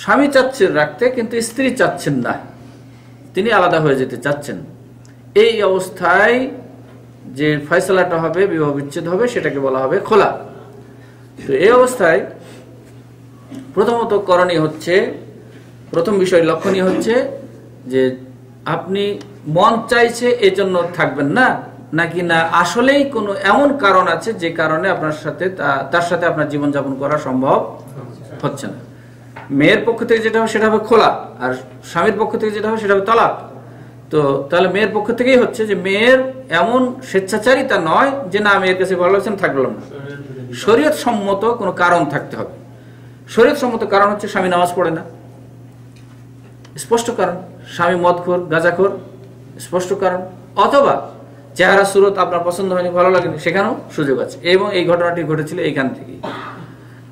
স্বামী চাচ্ছেন রাখতে কিন্তু স্ত্রী চাচ্ছেন না, তিনি আলাদা হয়ে যেতে চাচ্ছেন। এই অবস্থায় যে ফয়সালাটা হবে, বিবাহ বিচ্ছেদ হবে, সেটাকে বলা হবে খোলা। তো এই অবস্থায় প্রথমত করণীয় হচ্ছে, প্রথম বিষয় লক্ষণীয় হচ্ছে যে আপনি মন চাইছে এজন্য থাকবেন না, নাকি না আসলেই কোনো এমন কারণ আছে যে কারণে আপনার সাথে তার সাথে আপনার জীবনযাপন করা সম্ভব হচ্ছে না। মেয়ের পক্ষ থেকে যেটা হবে সেটা হবে খোলা, আর স্বামীর পক্ষ থেকে যেটা হবে সেটা হবে তালাক। তো তাহলে মেয়ের পক্ষ থেকেই হচ্ছে যে মেয়ের এমন স্বেচ্ছাচারিতা নয় যে না মেয়ের কাছে ভালো লাগছে থাকলাম না, শরীয়ত সম্মত কোনো কারণ থাকতে হবে। শরীয়ত সম্মত কারণ হচ্ছে স্বামী নামাজ পড়ে না, স্পষ্ট কারণ। স্বামী মদখোর, গাঁজাখোর, স্পষ্ট কারণ। অথবা চেহারা সুরত আপনার পছন্দ হয়নি, ভালো লাগেনি, সেখানেও সুযোগ আছে। এবং এই ঘটনাটি ঘটেছিল এইখান থেকেই।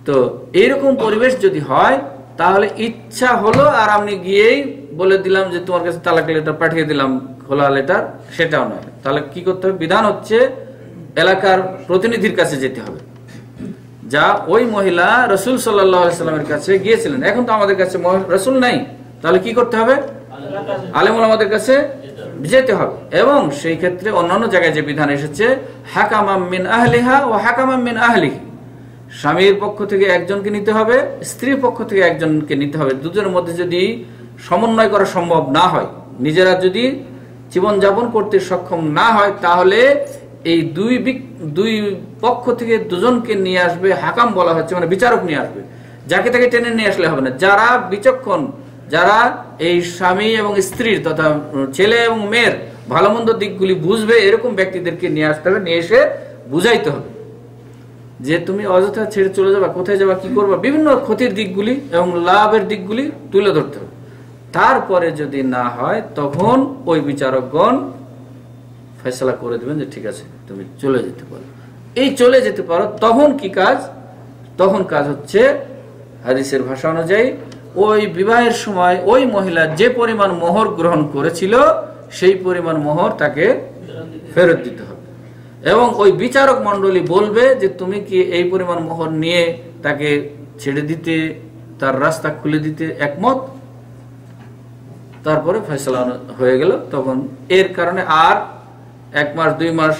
তো এইরকম পরিবেশ যদি হয় তাহলে ইচ্ছা হলো আর আমি গিয়েই বলে দিলাম যে তোমার কাছে তালাক লেটার পাঠিয়ে দিলাম, খোলা লেটার, সেটাও নয়। তাহলে কি করতে হবে? বিধান হচ্ছে এলাকার প্রতিনিধির কাছে যেতে হবে, যা ওই মহিলা রাসূল সাল্লাল্লাহু আলাইহি সাল্লামের কাছে গিয়েছিলেন। এখন তো আমাদের কাছে রাসূল নাই, তাহলে কি করতে হবে? আলেম ওলামাদের কাছে যেতে হবে। এবং সেই ক্ষেত্রে অন্যান্য জায়গায় যে বিধান এসেছে, হাকামাম মিন আহলিহা ওয়া হাকামাম মিন আহলিহি, স্বামীর পক্ষ থেকে একজনকে নিতে হবে, স্ত্রীর পক্ষ থেকে একজনকে নিতে হবে। দুজনের মধ্যে যদি সমন্বয় করা সম্ভব না হয়, নিজেরা যদি জীবনযাপন করতে সক্ষম না হয়, তাহলে এই দুই পক্ষ থেকে দুজনকে নিয়ে আসবে। হাকাম বলা হচ্ছে মানে বিচারক নিয়ে আসবে, যাকে তাকে টেনে নিয়ে আসলে হবে না। যারা বিচক্ষণ, যারা এই স্বামী এবং স্ত্রীর তথা ছেলে এবং মেয়ের ভালো মন্দ দিকগুলি বুঝবে, এরকম ব্যক্তিদেরকে নিয়ে আসতে হবে, নিয়ে এসে বুঝাইতে হবে যে তুমি অযথা ছেড়ে চলে যাবা, কোথায় যাবা, কি করবা, বিভিন্ন ক্ষতির দিকগুলি এবং লাভের দিকগুলি তুলে ধরতে হবে। তারপরে যদি না হয় তখন ওই বিচারকগণ ফয়সালা করে দেবেন যে ঠিক আছে তুমি চলে যেতে পারো। এই চলে যেতে পারো তখন কি কাজ? তখন কাজ হচ্ছে হাদিসের ভাষা অনুযায়ী ওই বিবাহের সময় ওই মহিলা যে পরিমাণ মোহর গ্রহণ করেছিল সেই পরিমাণ মোহর তাকে ফেরত দিতে হবে। এবং ওই বিচারক মণ্ডলী বলবে যে তুমি কি এই পরিমাণ মোহর নিয়ে তাকে ছেড়ে দিতে, তার রাস্তা খুলে দিতে একমত? তারপরে ফয়সালা হয়ে গেল। তখন এর কারণে আর 1 মাস 2 মাস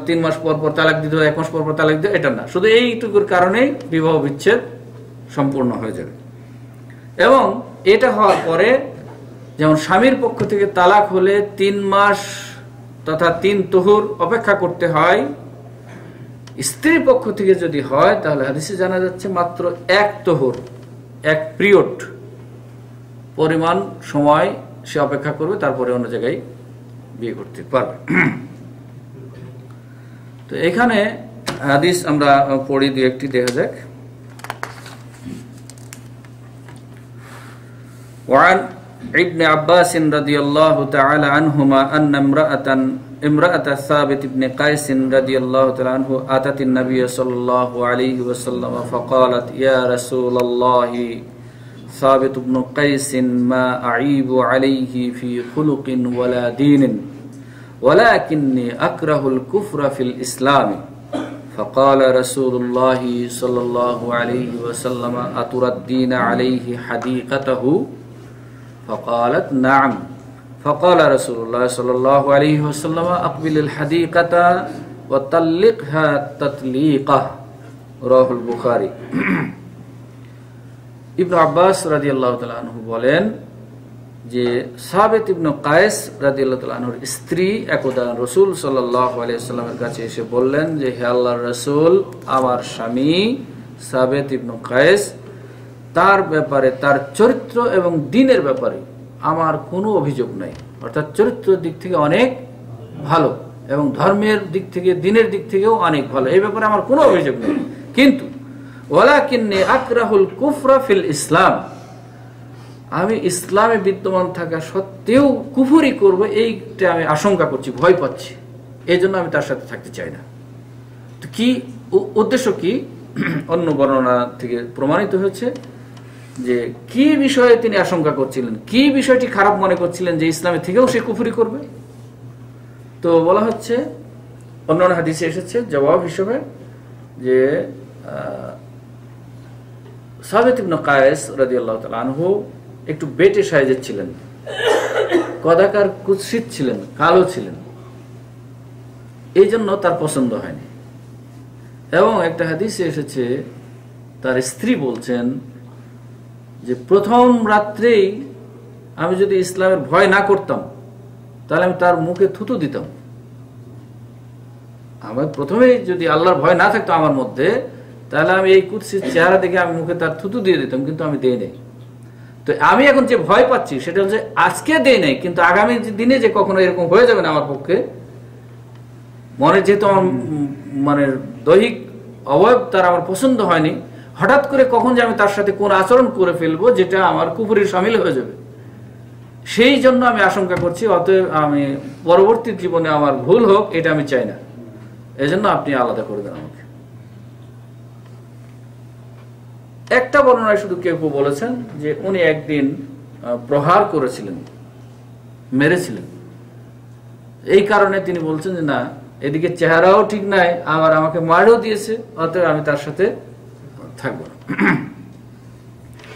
3 মাস পর পর তালাক দিতে, 1 মাস পর পর তালাক দিতে, এটা না, শুধু এইটুকুর কারণেই বিবাহ বিচ্ছেদ সম্পূর্ণ হয়ে যাবে। এবং এটা হওয়ার পরে যেমন স্বামীর পক্ষ থেকে তালাক হলে 3 মাস তথা 3 তুহুর অপেক্ষা করতে হয়, স্ত্রীর পক্ষ থেকে যদি হয় তাহলে হাদিসে জানা যাচ্ছে মাত্র 1 তুহুর, 1 পিরিয়ড পরিমাণ সময় সে অপেক্ষা করবে, তারপরে অন্য জায়গায় বিয়ে করতে পারবে। তো এখানে হাদিস আমরা পড়ি, 2-1টি দেখা যাক। وعن ابن عباس رضي الله تعالى عنهما أن امرأة ثابت بن قيس رضي الله تعالى عنه أتت النبي صلى الله عليه وسلم فقالت يا رسول الله ثابت بن قيس ما أعيب عليه في خلق ولا دين ولكني أكره الكفر في الإسلام فقال رسول الله صلى الله عليه وسلم أتردين عليه حديقته فقالت نعم فقال رسول الله صلى الله عليه وسلم أقبل الحديقة وطلقها تطليقة رواه البخاري। ইবনে আব্বাস রাদিয়াল্লাহু তাআলা আনহু বলেন যে সাবিত ইবনে কায়েস রাদিয়াল্লাহু তাআলা আনহুর স্ত্রী একদা রাসূল সাল্লাল্লাহু আলাইহি ওয়াসাল্লামের কাছে এসে বললেন যে হে আল্লাহর রাসূল, আমার স্বামী সাবিত ইবনে কায়েস, তার ব্যাপারে, তার চরিত্র এবং দ্বীনের ব্যাপারে আমার কোনো অভিযোগ নাই। অর্থাৎ চরিত্রের দিক থেকে অনেক ভালো এবং ধর্মের দিক থেকে, দ্বীনের দিক থেকেও অনেক ভালো, এই ব্যাপারে আমার কোনো অভিযোগ নেই। কিন্তু ওয়ালাকিন্নী আকরাহুল কুফরা ফিল ইসলাম, আমি ইসলামে বিদ্যমান থাকা সত্ত্বেও কুফরি করব, এইটা আমি আশঙ্কা করছি, ভয় পাচ্ছি, এই জন্য আমি তার সাথে থাকতে চাই না। তো কি উদ্দেশ্য কি? অন্য বর্ণনা থেকে প্রমাণিত হয়েছে যে কি বিষয়ে তিনি আশঙ্কা করছিলেন, কি বিষয়টি খারাপ মনে করছিলেন যে ইসলামে থেকেও সে কুফরি করবে। তো বলা হচ্ছে, অন্যান্য হাদিসে এসেছে জবাব হিসেবে যে সাবিত ইবনে কায়েস রাদিয়াল্লাহু তাআলা আনহু একটু বেটে সাইজের ছিলেন, কদাকার কুৎসিত ছিলেন, কালো ছিলেন, এই জন্য তার পছন্দ হয়নি। এবং একটা হাদিসে এসেছে তার স্ত্রী বলছেন যে প্রথম রাত্রেই আমি যদি ইসলামের ভয় না করতাম তাহলে আমি তার মুখে থুতু দিতাম। আমার প্রথমেই যদি আল্লাহর ভয় না থাকতো আমার মধ্যে, তাহলে আমি এই কুৎসিত চেহারা দেখে আমি মুখে তার থুতু দিয়ে দিতাম, কিন্তু আমি দেই নাই। তো আমি এখন যে ভয় পাচ্ছি সেটা হচ্ছে আজকে দেই নাই, কিন্তু আগামী দিনে যে কখনো এরকম হয়ে যাবে না আমার পক্ষে, মনে যেহেতু আমার মানে দৈহিক অবয়ব তার আমার পছন্দ হয়নি, হঠাৎ করে কখন যে আমি তার সাথে কোন আচরণ করে ফেলবো যেটা আমার কুফরির শামিল হয়ে যাবে, সেই জন্য আমি আশঙ্কা করছি। অতএব আমি পরবর্তী জীবনে আমার ভুল হোক, এটা আমি চাই না, এই জন্য আপনি আলাদা করে দেন আমাকে। একটা বর্ণনায় শুধু কেউ কেউ বলেছেন যে উনি একদিন প্রহার করেছিলেন, মেরেছিলেন, এই কারণে তিনি বলছেন যে না, এদিকে চেহারাও ঠিক নাই, আবার আমাকে মারও দিয়েছে, অতএব আমি তার সাথে থাকবো না।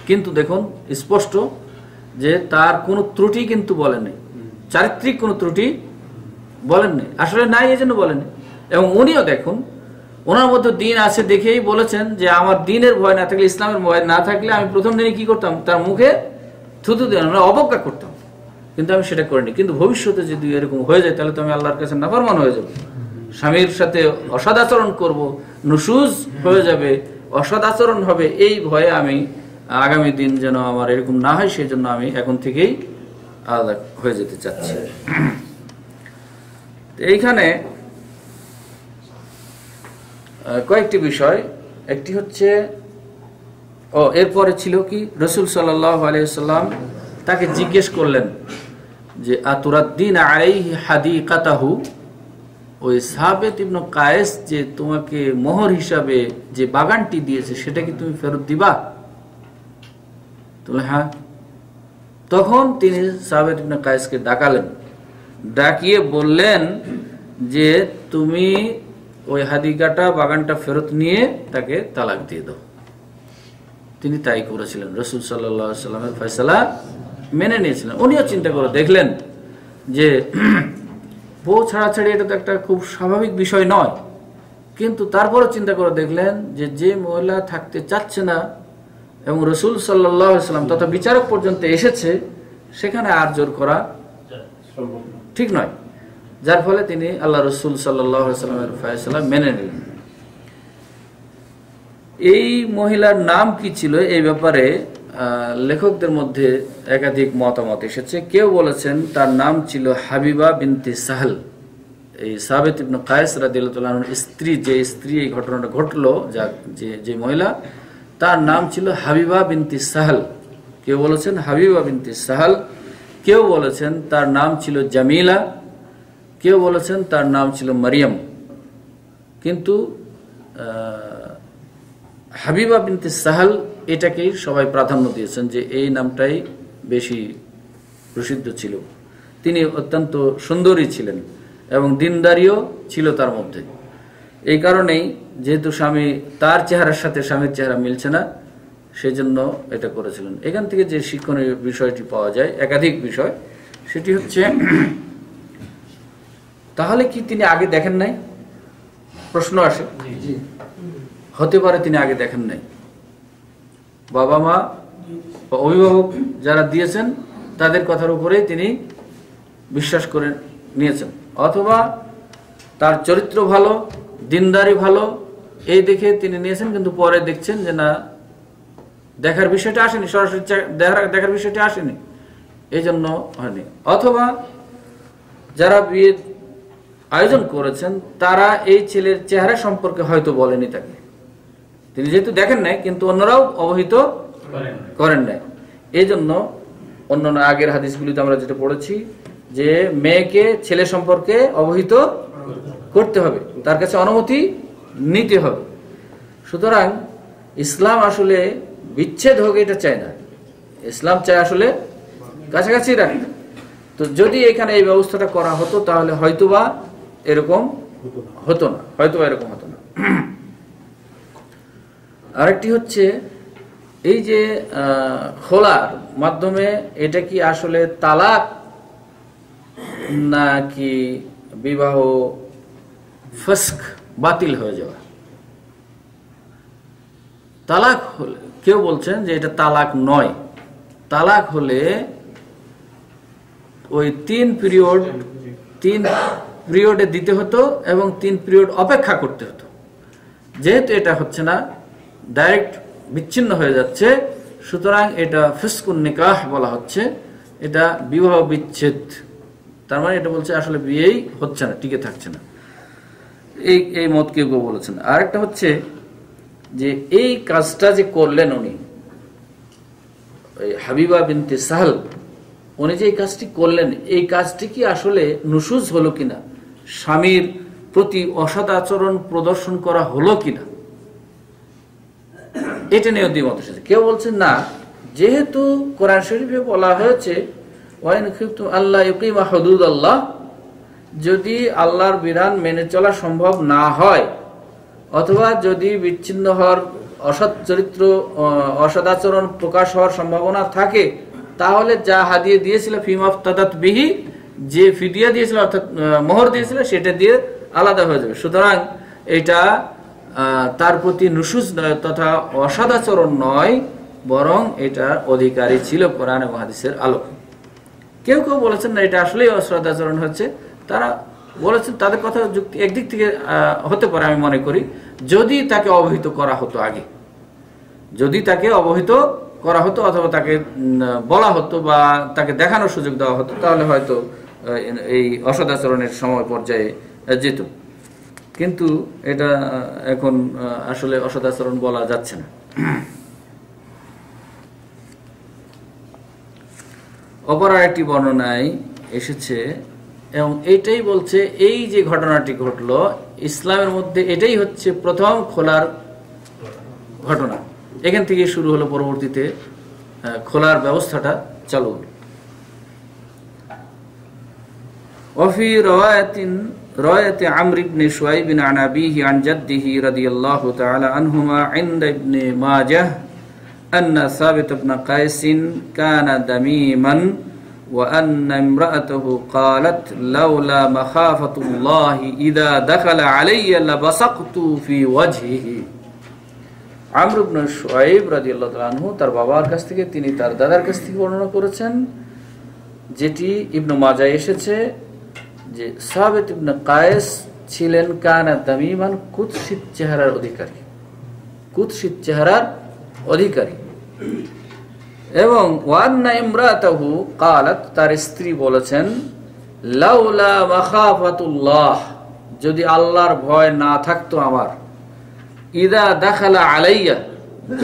কিন্তু দেখুন স্পষ্ট যে তার কোনো ত্রুটি কিন্তু বলেননি, চারিত্রিক কোনো ত্রুটি বলেননি, আসলে নাই এই জন্য বলেননি। এবং উনিও দেখুন ওনার মধ্যে দিন আছে দেখেই বলেছেন যে আমার দিনের ভয় না থাকলে, ইসলামের ভয় না থাকলে আমি প্রথম দিনে কি করতাম, তার মুখে থুতু দিয়ে অবজ্ঞা করতাম, কিন্তু আমি সেটা করিনি। কিন্তু ভবিষ্যতে যদি এরকম হয়ে যায় তাহলে তো আমি আল্লাহর কাছে নাফরমান হয়ে যাব, স্বামীর সাথে অসৎ আচরণ করবো, নুশুজ হয়ে যাবে, অসৎ আচরণ হবে, এই ভয়ে আমি আগামী দিন যেন আমার এরকম না হয় সেই জন্য আমি এখন থেকেই আলাদা হয়ে যেতে চাচ্ছি। এইখানে কয়েকটি বিষয়, একটি হচ্ছে এরপরে ছিল কি, রাসূল সাল্লাল্লাহু আলাইহি ওয়াসাল্লাম তাকে জিজ্ঞেস করলেন যে আতুরাদ্দিন আলাইহি হাদিকাতাহু, ওই সাবিত ইবনে কায়েস যে তোমাকে মোহর হিসাবে যে বাগানটি দিয়েছে সেটা কি তুমি ফেরত দিবা? বলে হ্যাঁ। তখন তিনি সাবিত ইবনে কায়েসকে ডাকালেন, ডাকিয়ে বললেন যে তুমি ওই হাদিকাটা, বাগানটা ফেরত নিয়ে তাকে তালাক দিয়ে দাও। তিনি তাই করেছিলেন, রাসূল সাল্লাল্লাহু আলাইহি ওয়াসাল্লামের ফয়সালা মেনে নিয়েছিলেন। উনিও চিন্তা করে দেখলেন যে বউ ছাড়াছাড়ি এটা তো একটা খুব স্বাভাবিক বিষয় নয়, কিন্তু তারপরও চিন্তা করে দেখলেন যে যে মহিলা থাকতে চাচ্ছে না এবং রাসূল সাল্লাল্লাহু আলাইহি ওয়াসাল্লাম তথা বিচারক পর্যন্ত এসেছে, সেখানে আর জোর করা ঠিক নয়, যার ফলে তিনি আল্লাহ রাসূল সাল্লাল্লাহু আলাইহি ওয়াসাল্লামের ফয়সালা মেনে নিলেন। এই মহিলার নাম কি ছিল এই ব্যাপারে লেখকদের মধ্যে একাধিক মতামত এসেছে। কেউ বলেছেন তার নাম ছিল হাবিবা বিনতে সাহল। এই সাবিত ইবনে কায়েস রাদিয়াল্লাহু আনহুর স্ত্রী, যে স্ত্রী এই ঘটনাটা ঘটলো, যে মহিলা, তার নাম ছিল হাবিবা বিনতে সাহল। কেউ বলেছেন হাবিবা বিনতে সাহল, কেউ বলেছেন তার নাম ছিল জামিলা, কেউ বলেছেন তার নাম ছিল মারিয়াম। কিন্তু হাবিবা বিনতে সাহল এটাকেই সবাই প্রাধান্য দিয়েছেন যে এই নামটাই বেশি প্রসিদ্ধ ছিল। তিনি অত্যন্ত সুন্দরী ছিলেন এবং দিনদারিও ছিল তার মধ্যে। এই কারণেই যেহেতু স্বামী, তার চেহারার সাথে স্বামীর চেহারা মিলছে না, সেই জন্য এটা করেছিলেন। এখান থেকে যে শিক্ষণীয় বিষয়টি পাওয়া যায়, একাধিক বিষয়, সেটি হচ্ছে তাহলে কি তিনি আগে দেখেন নাই? প্রশ্ন আসে, হতে পারে তিনি আগে দেখেন নাই, বাবা মা বা অভিভাবক যারা দিয়েছেন তাদের কথার উপরেই তিনি বিশ্বাস করে নিয়েছেন, অথবা তার চরিত্র ভালো, দিনদারি ভালো, এই দেখে তিনি নিয়েছেন, কিন্তু পরে দেখছেন যে না, দেখার বিষয়টা আসেনি, সরাসরি দেখার বিষয়টা আসেনি, এই জন্য হয়নি। অথবা যারা বিয়ের আয়োজন করেছেন তারা এই ছেলের চেহারা সম্পর্কে হয়তো বলেনি তাকে, তিনি যেহেতু দেখেন নাই কিন্তু অন্যরাও অবহিত করেন নাই। এই জন্য অন্যান্য আগের হাদিসগুলিতে আমরা যেটা পড়েছি যে মেয়েকে ছেলে সম্পর্কে অবহিত করতে হবে, তার কাছে অনুমতি নিতে হবে। সুতরাং ইসলাম আসলে বিচ্ছেদ হোক এটা চায় না, ইসলাম চায় আসলে কাছাকাছি রাখতে। তো যদি এখানে এই ব্যবস্থাটা করা হতো তাহলে হয়তোবা এরকম হতো না, আরেকটি হচ্ছে এই যে খোলার মাধ্যমে এটা কি আসলে তালাক নাকি বিবাহ ফস্ক, বাতিল হয়ে যাওয়া? তালাক হলে কেউ বলছেন যে এটা তালাক নয়, তালাক হলে ওই 3 পিরিয়ডে দিতে হতো এবং 3 পিরিয়ড অপেক্ষা করতে হতো। যেহেতু এটা হচ্ছে না, ডাইরেক্ট বিচ্ছিন্ন হয়ে যাচ্ছে, সুতরাং এটা ফিসকুন নিকাহ বলা হচ্ছে, এটা বিবাহ বিচ্ছেদ। তার মানে এটা বলছে আসলে বিয়েই হচ্ছে না, টিকে থাকছে না, এই মত কেউ কেউ বলেছেন। আরেকটা হচ্ছে যে এই কাজটা যে করলেন উনি, হাবিবা বিনতে সাহল, উনি যে এই কাজটি করলেন, এই কাজটি কি আসলে নুশুজ হলো কিনা, স্বামীর প্রতি অসৎ আচরণ প্রদর্শন করা হলো কিনা, এটা নিয়ে দ্বিমত এসেছে। কেউ বলছেন না, যেহেতু কোরআন শরীফে বলা হয়েছে ওয়াইন খিফতুম আল্লাহ ইউকিমা হুদুদাল্লাহ, যদি আল্লাহর বিধান মেনে চলা সম্ভব না হয় অথবা যদি বিচ্ছিন্ন হওয়ার অসৎ চরিত্র অসৎ আচরণ প্রকাশ হওয়ার সম্ভাবনা থাকে, তাহলে যা হাদিয়ে দিয়েছিল ফিমাফতাদাত বিহি, যে ফিদিয়া দিয়েছিল অর্থাৎ মোহর দিয়েছিল, সেটা দিয়ে আলাদা হয়ে যাবে। সুতরাং এটা তার প্রতি নুশুজ নয় তথা অসদাচরণ নয়, বরং এটার অধিকারী ছিল কোরআন এবং হাদিসের আলোকে। কেউ কেউ বলেছেন না, এটা আসলেই অসদাচরণ হচ্ছে। তারা বলেছেন, তাদের কথা যুক্তি একদিক থেকে হতে পারে আমি মনে করি, যদি তাকে অবহিত করা হতো আগে, যদি তাকে অবহিত করা হতো অথবা তাকে বলা হতো বা তাকে দেখানোর সুযোগ দেওয়া হতো, তাহলে হয়তো এই অসদাচরণের সময় পর্যায়ে যেত। কিন্তু এটা এখন আসলে অসদাচরণ বলা যাচ্ছে না। অপর আরেকটি বর্ণনায় এসেছে এবং এটাই বলছে, এই যে ঘটনাটি ঘটলো ইসলামের মধ্যে এটাই হচ্ছে প্রথম খোলার ঘটনা। এখান থেকে শুরু হলো, পরবর্তীতে খোলার ব্যবস্থাটা চালু হলো। وفي رواية عمرو بن شعيب عن أبيه عن جده رضي الله تعالى عنهما عند ابن ماجه أن ثابت بن قيس كان دميما وأن امرأته قالت لولا مخافة الله إذا دخل علي لبصقت في وجهه। আমর ইবনে শুআইব রাদিয়াল্লাহু তাআলা আনহু তার বাবার কাছ থেকে, তিনি তার দাদার কাছ থেকে বর্ণনা করেছেন, যেটি ইবনে মাজাহ এসেছে যে সাবিত ইবনে কায়েস ছিলেন কানা দামিমান, কুৎসিত চেহারার অধিকারী, কুৎসিত চেহারার অধিকারী। এবং ওয়ান্না ইমরাতাহু ক্বালাত, তার স্ত্রী বলেছেন, লাউলা মাখাফাতুল্লাহ, যদি আল্লাহর ভয় না থাকতো আমার, ইদা দাখালা আলাইয়া,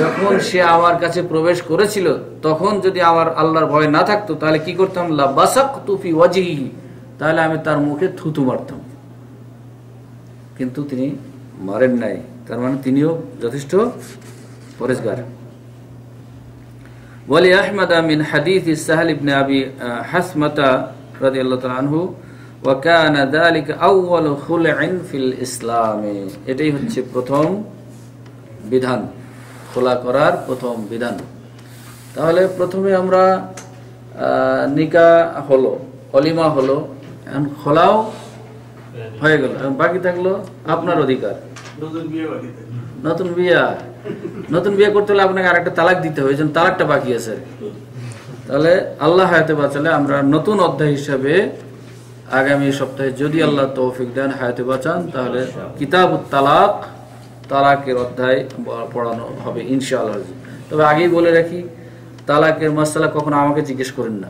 যখন সে আমার কাছে প্রবেশ করেছিল তখন যদি আমার আল্লাহর ভয় না থাকতো, তাহলে কি করতাম, লা বাসাকতু ফি ওয়াজহিহি, তাহলে আমি তার মুখে থুতু মারতাম। কিন্তু তিনি মারেন নাই, তার মানে তিনিও যথেষ্ট পরেশগার। ওয়ালি আহমদ মিন হাদিস সাহল ইবনে আবি হাসমাতা রাদিয়াল্লাহু তাআলা আনহু ওয়া কানা যালিকা আউয়ালু খুলইন ফিল ইসলাম, এটাই হচ্ছে প্রথম বিধান, খোলা করার প্রথম বিধান। তাহলে প্রথমে আমরা নিকাহ হলো, অলিমা হলো, এখন খোলাও হয়ে গেল, বাকি থাকলো আপনার অধিকার নতুন বিয়ে করতে হলে আপনাকে আরেকটা তালাক দিতে হবে, এই জন্য তালাকটা বাকি আছে। তাহলে আল্লাহ হায়াতে বাঁচালে আমরা নতুন অধ্যায় হিসাবে আগামী সপ্তাহে যদি আল্লাহ তৌফিক দেন, হায়াতে বাঁচান, তাহলে কিতাবুত তালাক, তালাকের অধ্যায় পড়ানো হবে ইনশাআল্লাহ। তবে আগেই বলে রাখি, তালাকের মাসআলা কখনো আমাকে জিজ্ঞেস করেন না।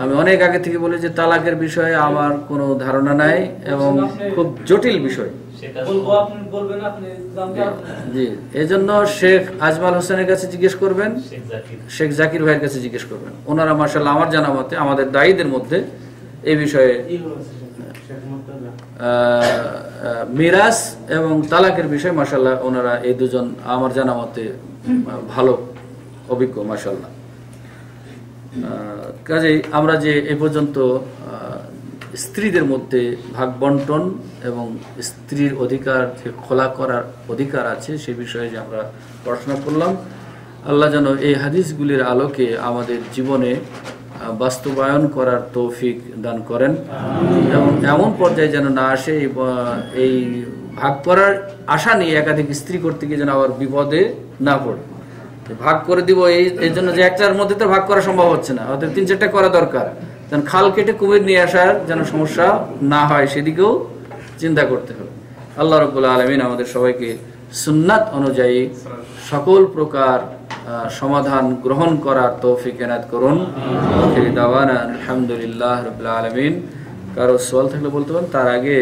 আমি অনেক আগে থেকে বলি যে তালাকের বিষয়ে আমার কোনো ধারণা নাই এবং খুব জটিল বিষয়। জি, এজন্য শেখ আজমাল হোসেনের কাছে জিজ্ঞেস করবেন, শেখ জাকির ভাইয়ের কাছে জিজ্ঞেস করবেন। ওনারা মাশাআল্লাহ আমার জানা মতে আমাদের দায়ীদের মধ্যে এই বিষয়ে মিরাস এবং তালাকের বিষয়ে মাশাআল্লাহ ওনারা এই দুজন আমার জানা মতে ভালো অভিজ্ঞ মাশাআল্লাহ। কাজেই আমরা যে এ পর্যন্ত স্ত্রীদের মধ্যে ভাগ বন্টন এবং স্ত্রীর অধিকার যে খোলা করার অধিকার আছে সে বিষয়ে যে আমরা পড়াশোনা করলাম, আল্লাহ যেন এই হাদিসগুলির আলোকে আমাদের জীবনে বাস্তবায়ন করার তৌফিক দান করেন এবং এমন পর্যায়ে যেন না আসে এই ভাগ করার আশা নিয়ে একাধিক স্ত্রী করতে গিয়ে যেন আবার বিপদে না পড়ে। ভাগ করে দিব এই জন্য যে একটার মধ্যে তো ভাগ করা সম্ভব হচ্ছে না, অর্থাৎ 3-4টা করা দরকার, যেন খাল কেটে কুমির নিয়ে আসার যেন সমস্যা না হয় সেদিকেও চিন্তা করতে হবে। আল্লাহ রাব্বুল আলামিন আমাদের সবাইকে সুন্নাত অনুযায়ী সকল প্রকার সমাধান গ্রহণ করার তৌফিক এনায়েত করুন। আখির দাওয়ানা আলহামদুলিল্লাহ রাব্বিল আলামিন। কারো সওয়াল থাকলে বলতে পারেন, তার আগে